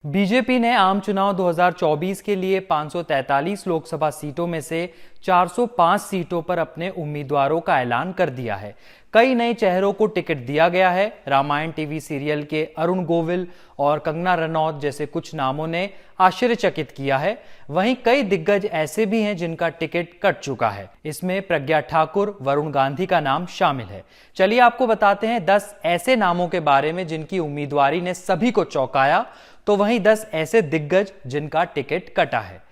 BJP ने आम चुनाव 2024 के लिए 543 लोकसभा सीटों में से 405 सीटों पर अपने उम्मीदवारों का ऐलान कर दिया है। कई नए चेहरों को टिकट दिया गया है। रामायण टीवी सीरियल के अरुण गोविल और कंगना रनौत जैसे कुछ नामों ने आश्चर्यचकित किया है। वहीं कई दिग्गज ऐसे भी हैं जिनका टिकट कट चुका है। इसमें प्रज्ञा ठाकुर, वरुण गांधी का नाम शामिल है। चलिए आपको बताते हैं 10 ऐसे नामों के बारे में जिनकी उम्मीदवारी ने सभी को चौंकाया, तो वहीं 10 ऐसे दिग्गज जिनका टिकट कटा है।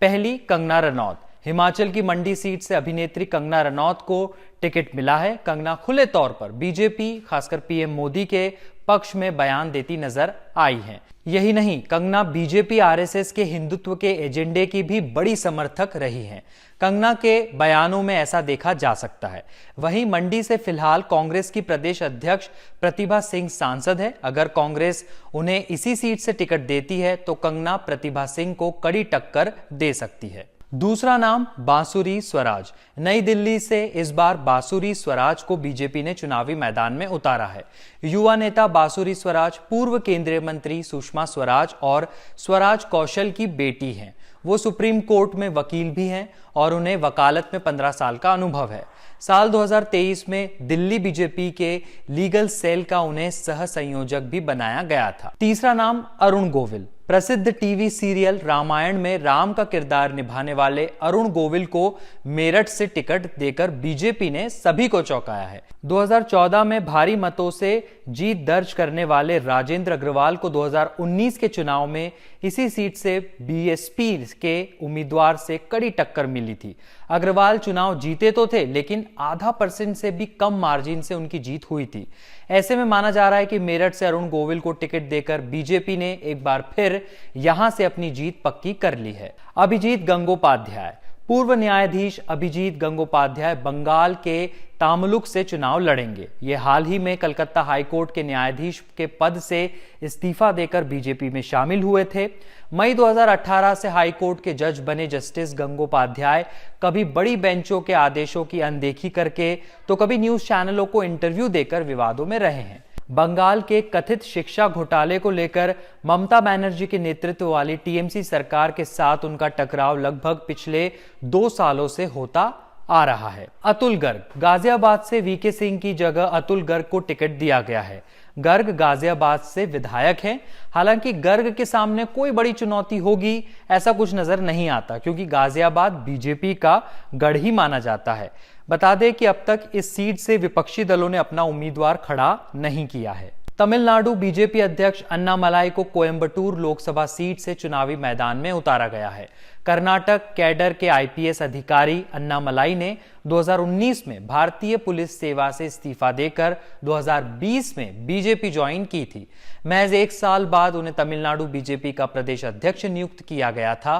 पहली, कंगना रनौत। हिमाचल की मंडी सीट से अभिनेत्री कंगना रनौत को टिकट मिला है। कंगना खुले तौर पर बीजेपी, खासकर पीएम मोदी के पक्ष में बयान देती नजर आई हैं। यही नहीं, कंगना बीजेपी आरएसएस के हिंदुत्व के एजेंडे की भी बड़ी समर्थक रही हैं। कंगना के बयानों में ऐसा देखा जा सकता है। वहीं मंडी से फिलहाल कांग्रेस की प्रदेश अध्यक्ष प्रतिभा सिंह सांसद है। अगर कांग्रेस उन्हें इसी सीट से टिकट देती है तो कंगना प्रतिभा सिंह को कड़ी टक्कर दे सकती है। दूसरा नाम, बांसुरी स्वराज। नई दिल्ली से इस बार बांसुरी स्वराज को बीजेपी ने चुनावी मैदान में उतारा है। युवा नेता बांसुरी स्वराज पूर्व केंद्रीय मंत्री सुषमा स्वराज और स्वराज कौशल की बेटी हैं। वो सुप्रीम कोर्ट में वकील भी हैं और उन्हें वकालत में 15 साल का अनुभव है। साल 2023 में दिल्ली बीजेपी के लीगल सेल का उन्हें सह संयोजक भी बनाया गया था। तीसरा नाम, अरुण गोविल। प्रसिद्ध टीवी सीरियल रामायण में राम का किरदार निभाने वाले अरुण गोविल को मेरठ से टिकट देकर बीजेपी ने सभी को चौंकाया है। 2014 में भारी मतों से जीत दर्ज करने वाले राजेंद्र अग्रवाल को 2019 के चुनाव में इसी सीट से बीएसपी के उम्मीदवार से कड़ी टक्कर मिली थी। अग्रवाल चुनाव जीते तो थे, लेकिन आधा % से भी कम मार्जिन से उनकी जीत हुई थी। ऐसे में माना जा रहा है कि मेरठ से अरुण गोविल को टिकट देकर बीजेपी ने एक बार फिर यहां से अपनी जीत पक्की कर ली है। अभिजीत गंगोपाध्याय। पूर्व न्यायाधीश अभिजीत गंगोपाध्याय बंगाल के तामुलुक से चुनाव लड़ेंगे। ये हाल ही में कलकत्ता हाईकोर्ट के न्यायाधीश के पद से इस्तीफा देकर बीजेपी में शामिल हुए थे। मई 2018 से हाईकोर्ट के जज बने जस्टिस गंगोपाध्याय कभी बड़ी बेंचों के आदेशों की अनदेखी करके तो कभी न्यूज चैनलों को इंटरव्यू देकर विवादों में रहे हैं। बंगाल के कथित शिक्षा घोटाले को लेकर ममता बनर्जी के नेतृत्व वाली टीएमसी सरकार के साथ उनका टकराव लगभग पिछले 2 सालों से होता आ रहा है। अतुल गर्ग। गाजियाबाद से वीके सिंह की जगह अतुल गर्ग को टिकट दिया गया है। गर्ग गाजियाबाद से विधायक हैं। हालांकि गर्ग के सामने कोई बड़ी चुनौती होगी ऐसा कुछ नजर नहीं आता, क्योंकि गाजियाबाद बीजेपी का गढ़ ही माना जाता है। बता दें कि अब तक इस सीट से विपक्षी दलों ने अपना उम्मीदवार खड़ा नहीं किया है। तमिलनाडु बीजेपी अध्यक्ष अन्नामलाई को कोयंबटूर लोकसभा सीट से चुनावी मैदान में उतारा गया है। कर्नाटक कैडर के आईपीएस अधिकारी अन्नामलाई ने 2019 में भारतीय पुलिस सेवा से इस्तीफा देकर 2020 में बीजेपी ज्वाइन की थी। महज 1 साल बाद उन्हें तमिलनाडु बीजेपी का प्रदेश अध्यक्ष नियुक्त किया गया था।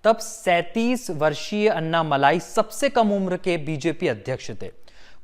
तब 37 वर्षीय अन्नामलाई सबसे कम उम्र के बीजेपी अध्यक्ष थे।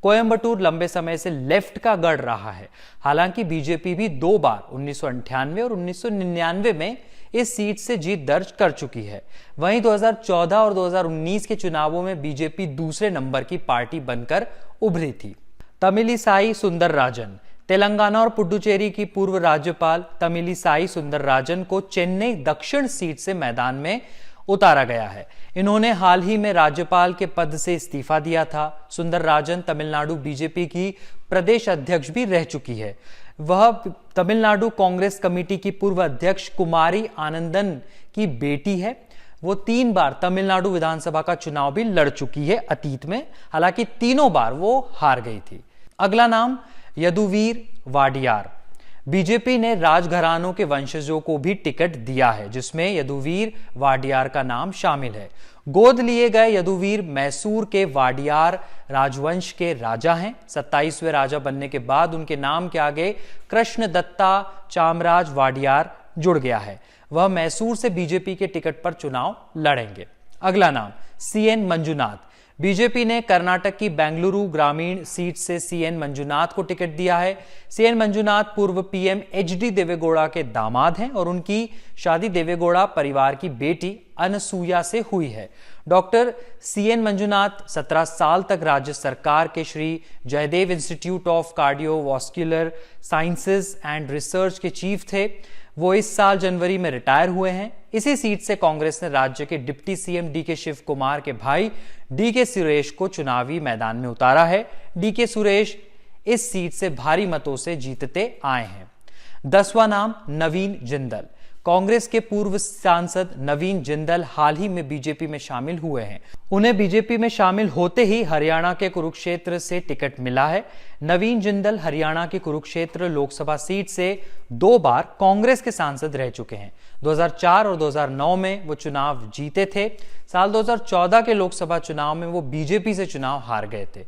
कोयंबटूर लंबे समय से लेफ्ट का गढ़ रहा है। हालांकि बीजेपी भी 2 बार 1998 और 1999 में इस सीट से जीत दर्ज कर चुकी है। वहीं 2014 और 2019 के चुनावों में बीजेपी दूसरे नंबर की पार्टी बनकर उभरी थी। तमिलिसाई सुंदरराजन। तेलंगाना और पुडुचेरी की पूर्व राज्यपाल तमिलिसाई सुंदरराजन को चेन्नई दक्षिण सीट से मैदान में उतारा गया है। इन्होंने हाल ही में राज्यपाल के पद से इस्तीफा दिया था। सुंदरराजन तमिलनाडु बीजेपी की प्रदेश अध्यक्ष भी रह चुकी है। वह तमिलनाडु कांग्रेस कमेटी की पूर्व अध्यक्ष कुमारी आनंदन की बेटी है। वो 3 बार तमिलनाडु विधानसभा का चुनाव भी लड़ चुकी है अतीत में। हालांकि तीनों बार वो हार गई थी। अगला नाम, यदुवीर वाडियार। बीजेपी ने राजघरानों के वंशजों को भी टिकट दिया है, जिसमें यदुवीर वाडियार का नाम शामिल है। गोद लिए गए यदुवीर मैसूर के वाडियार राजवंश के राजा हैं। 27वें राजा बनने के बाद उनके नाम के आगे कृष्णदत्ता चामराज वाडियार जुड़ गया है। वह मैसूर से बीजेपी के टिकट पर चुनाव लड़ेंगे। अगला नाम, सीएन मंजुनाथ। बीजेपी ने कर्नाटक की बेंगलुरु ग्रामीण सीट से सीएन मंजुनाथ को टिकट दिया है। सीएन मंजुनाथ पूर्व पीएम एचडी देवेगौड़ा के दामाद हैं और उनकी शादी देवेगौड़ा परिवार की बेटी अनसुईया से हुई है। डॉक्टर सीएन मंजुनाथ 17 साल तक राज्य सरकार के Shri Jayadeva institute of cardiovascular sciences and research के चीफ थे। वो इस साल जनवरी में रिटायर हुए हैं। इसी सीट से कांग्रेस ने राज्य के deputy CM DK Shivakumar के भाई डीके सुरेश को चुनावी मैदान में उतारा है। डीके सुरेश इस सीट से भारी मतों से जीतते आए हैं। 10वां नाम नवीन जिंदल। कांग्रेस के पूर्व सांसद नवीन जिंदल हाल ही में बीजेपी में शामिल हुए हैं। उन्हें बीजेपी में शामिल होते ही हरियाणा के कुरुक्षेत्र से टिकट मिला है। नवीन जिंदल हरियाणा की कुरुक्षेत्र लोकसभा सीट से 2 बार कांग्रेस के सांसद रह चुके हैं। 2004 और 2009 में वो चुनाव जीते थे। साल 2014 के लोकसभा चुनाव में वो बीजेपी से चुनाव हार गए थे।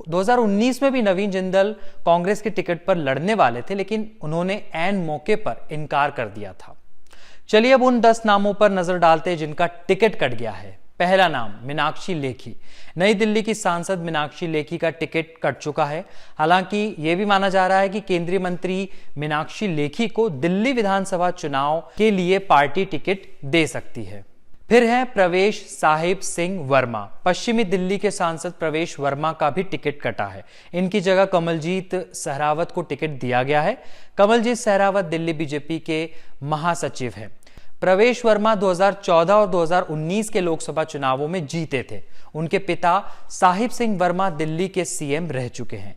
2019 में भी नवीन जिंदल कांग्रेस के टिकट पर लड़ने वाले थे, लेकिन उन्होंने ऐन मौके पर इनकार कर दिया था। चलिए अब उन 10 नामों पर नजर डालते हैं जिनका टिकट कट गया है। पहला नाम मीनाक्षी लेखी। नई दिल्ली की सांसद मीनाक्षी लेखी का टिकट कट चुका है। हालांकि यह भी माना जा रहा है कि केंद्रीय मंत्री मीनाक्षी लेखी को दिल्ली विधानसभा चुनाव के लिए पार्टी टिकट दे सकती है। फिर है प्रवेश साहिब सिंह वर्मा। पश्चिमी दिल्ली के सांसद प्रवेश वर्मा का भी टिकट कटा है। इनकी जगह कमलजीत सहरावत को टिकट दिया गया है। कमलजीत सहरावत दिल्ली बीजेपी के महासचिव हैं। प्रवेश वर्मा 2014 और 2019 के लोकसभा चुनावों में जीते थे। उनके पिता साहिब सिंह वर्मा दिल्ली के सीएम रह चुके हैं।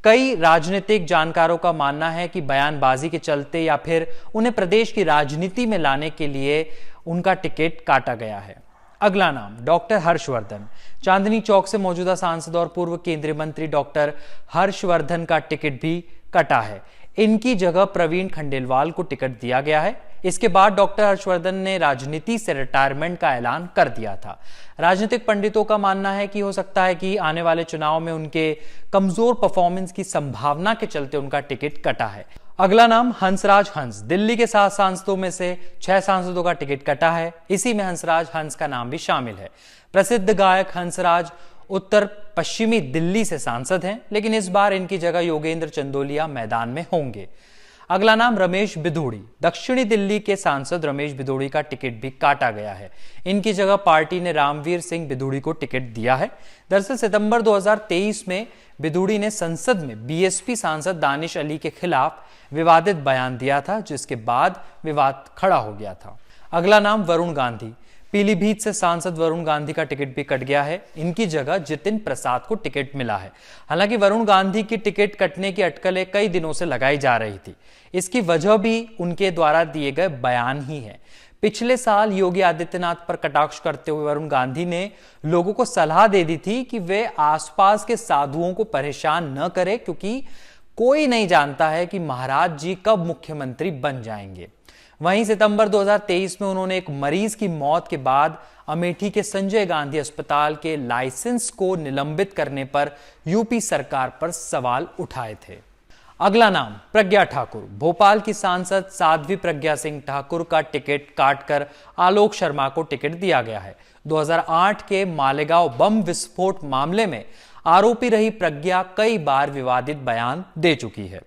कई राजनीतिक जानकारों का मानना है कि बयानबाजी के चलते या फिर उन्हें प्रदेश की राजनीति में लाने के लिए उनका टिकट काटा गया है। अगला नाम डॉक्टर हर्षवर्धन। चांदनी चौक से मौजूदा सांसद और पूर्व केंद्रीय मंत्री डॉक्टर हर्षवर्धन का टिकट भी कटा है। इनकी जगह प्रवीण खंडेलवाल को टिकट दिया गया है। इसके बाद डॉक्टर हर्षवर्धन ने राजनीति से रिटायरमेंट का ऐलान कर दिया था। राजनीतिक पंडितों का मानना है कि हो सकता है कि आने वाले चुनाव में उनके कमजोर परफॉर्मेंस की संभावना के चलते उनका टिकट कटा है। अगला नाम हंसराज हंस। दिल्ली के 7 सांसदों में से 6 सांसदों का टिकट कटा है। इसी में हंसराज हंस का नाम भी शामिल है। प्रसिद्ध गायक हंसराज उत्तर पश्चिमी दिल्ली से सांसद हैं, लेकिन इस बार इनकी जगह योगेंद्र चंदोलिया मैदान में होंगे। अगला नाम रमेश बिधूड़ी। दक्षिणी दिल्ली के सांसद रमेश बिधूड़ी का टिकट भी काटा गया है। इनकी जगह पार्टी ने रामवीर सिंह बिधूड़ी को टिकट दिया है। दरअसल सितंबर 2023 में बिधूड़ी ने संसद में बीएसपी सांसद दानिश अली के खिलाफ विवादित बयान दिया था, जिसके बाद विवाद खड़ा हो गया था। अगला नाम वरुण गांधी। पीलीभीत से सांसद वरुण गांधी का टिकट भी कट गया है। इनकी जगह जितिन प्रसाद को टिकट मिला है। हालांकि वरुण गांधी की टिकट कटने की अटकलें कई दिनों से लगाई जा रही थी। इसकी वजह भी उनके द्वारा दिए गए बयान ही है। पिछले साल योगी आदित्यनाथ पर कटाक्ष करते हुए वरुण गांधी ने लोगों को सलाह दे दी थी कि वे आसपास के साधुओं को परेशान न करें, क्योंकि कोई नहीं जानता है कि महाराज जी कब मुख्यमंत्री बन जाएंगे। वहीं सितंबर 2023 में उन्होंने एक मरीज की मौत के बाद अमेठी के संजय गांधी अस्पताल के लाइसेंस को निलंबित करने पर यूपी सरकार पर सवाल उठाए थे। अगला नाम प्रज्ञा ठाकुर। भोपाल की सांसद साध्वी प्रज्ञा सिंह ठाकुर का टिकट काटकर आलोक शर्मा को टिकट दिया गया है। 2008 के मालेगांव बम विस्फोट मामले में आरोपी रही प्रज्ञा कई बार विवादित बयान दे चुकी है।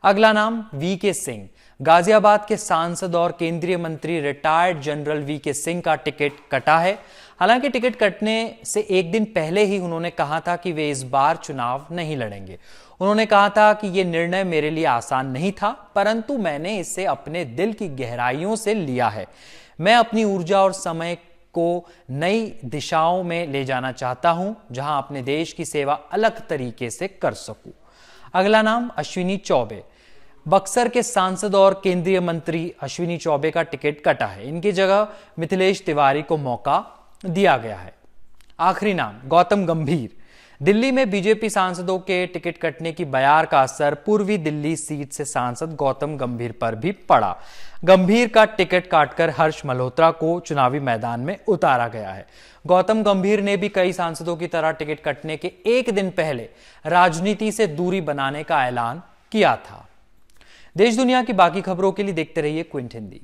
अगला नाम वीके सिंह। गाजियाबाद के सांसद और केंद्रीय मंत्री रिटायर्ड जनरल वीके सिंह का टिकट कटा है। हालांकि टिकट कटने से एक दिन पहले ही उन्होंने कहा था कि वे इस बार चुनाव नहीं लड़ेंगे। उन्होंने कहा था कि यह निर्णय मेरे लिए आसान नहीं था, परंतु मैंने इसे अपने दिल की गहराइयों से लिया है। मैं अपनी ऊर्जा और समय को नई दिशाओं में ले जाना चाहता हूं, जहां अपने देश की सेवा अलग तरीके से कर सकूं। अगला नाम अश्विनी चौबे। बक्सर के सांसद और केंद्रीय मंत्री अश्विनी चौबे का टिकट कटा है। इनकी जगह मिथिलेश तिवारी को मौका दिया गया है। आखिरी नाम गौतम गंभीर। दिल्ली में बीजेपी सांसदों के टिकट कटने की बयार का असर पूर्वी दिल्ली सीट से सांसद गौतम गंभीर पर भी पड़ा। गंभीर का टिकट काटकर हर्ष मल्होत्रा को चुनावी मैदान में उतारा गया है। गौतम गंभीर ने भी कई सांसदों की तरह टिकट कटने के एक दिन पहले राजनीति से दूरी बनाने का ऐलान किया था। देश दुनिया की बाकी खबरों के लिए देखते रहिए क्विंट हिंदी।